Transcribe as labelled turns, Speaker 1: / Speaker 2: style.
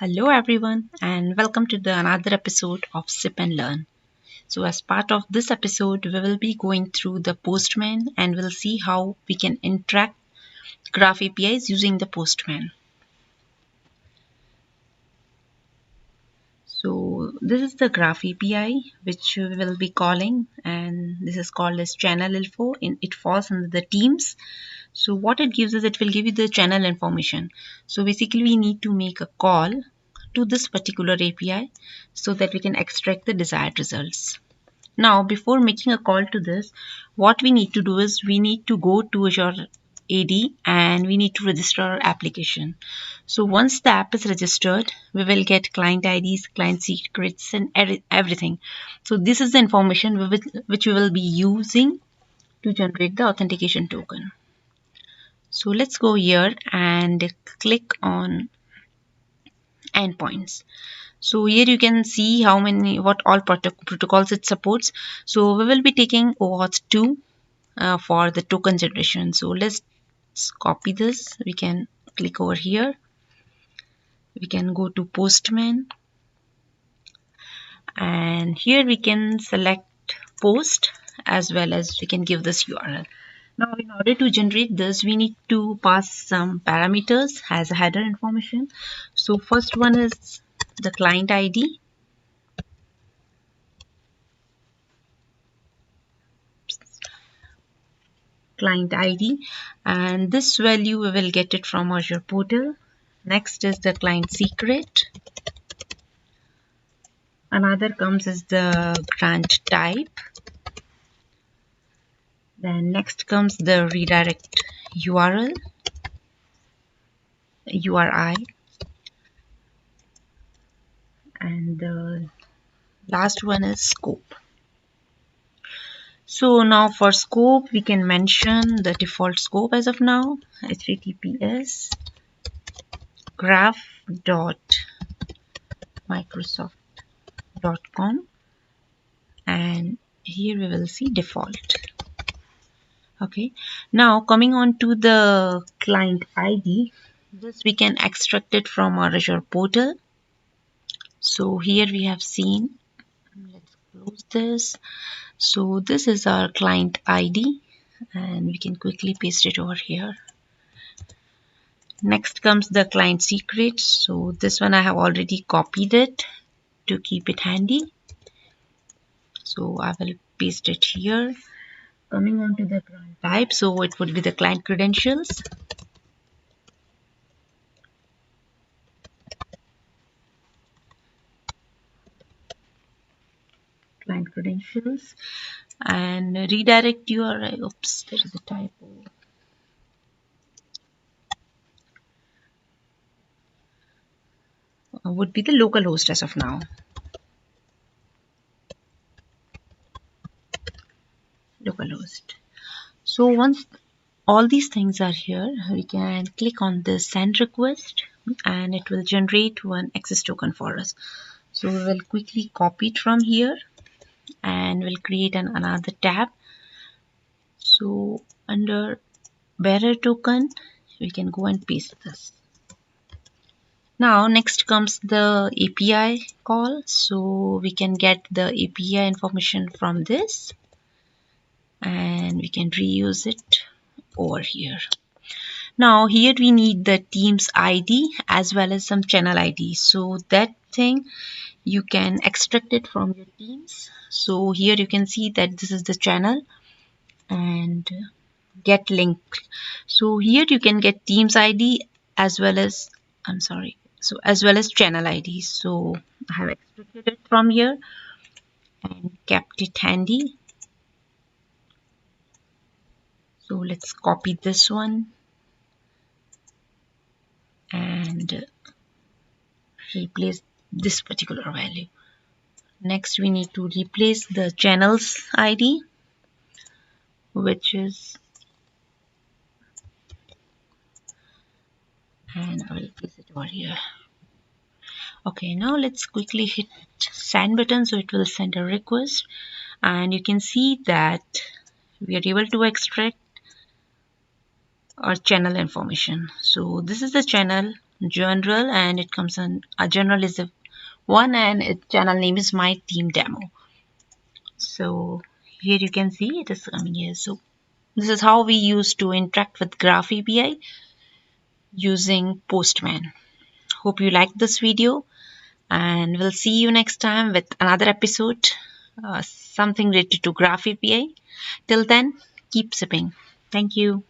Speaker 1: Hello everyone and welcome to another episode of Sip and Learn. So as part of this episode we will be going through the Postman and we'll see how we can interact Graph APIs using the Postman. So this is the Graph API which we will be calling, and this is called as channel info. It falls under the teams. So what it gives is it will give you the channel information. So basically we need to make a call to this particular API so that we can extract the desired results. Now before making a call to this, what we need to do is we need to go to your AD and we need to register our application. So once the app is registered, we will get client IDs, client secrets and everything. So this is the information which we will be using to generate the authentication token. So let's go here and click on endpoints. So here you can see what all protocols it supports. So we will be taking OAuth 2 for the token generation. So let's copy this. We can click over here. We can go to Postman and here we can select post as well as we can give this URL. Now in order to generate this, we need to pass some parameters as a header information. So first one is the client ID. Client ID, and this value we will get it from Azure portal. Next is the client secret. Another comes is the grant type. Then next comes the redirect URL, URI, and the last one is scope. So now for scope, we can mention the default scope as of now, https graph.microsoft.com, and here we will see default. Okay, now coming on to the client ID, this we can extract it from our Azure portal. So here we have seen, let's close this. So this is our client ID and we can quickly paste it over here. Next comes the client secret. So this one I have already copied it to keep it handy. So I will paste it here. Coming on to the client type, so it would be the client credentials. Client credentials and redirect URI. Oops, there is a typo. Would be the local host as of now. Localhost. So once all these things are here, we can click on the send request and it will generate one access token for us. So we will quickly copy it from here and we'll create another tab. So under bearer token, we can go and paste this. Now next comes the API call. So we can get the API information from this and we can reuse it over here. Now here we need the team's ID as well as some channel ID. So that thing you can extract it from your teams. So here you can see that this is the channel and get link. So here you can get team's ID as well as as well as channel ID. So I have extracted it from here and kept it handy. So let's copy this one and replace this particular value. Next we need to replace the channel's ID, which is, and I will place it over here. Okay, now let's quickly hit send button so it will send a request and you can see that we are able to extract our channel information. So this is the channel general, and it comes on a general is a one, and its channel name is my team demo. So here you can see it is coming here. So this is how we used to interact with Graph API using Postman. Hope you liked this video, and we'll see you next time with another episode, something related to Graph API. Till then, keep sipping. Thank you.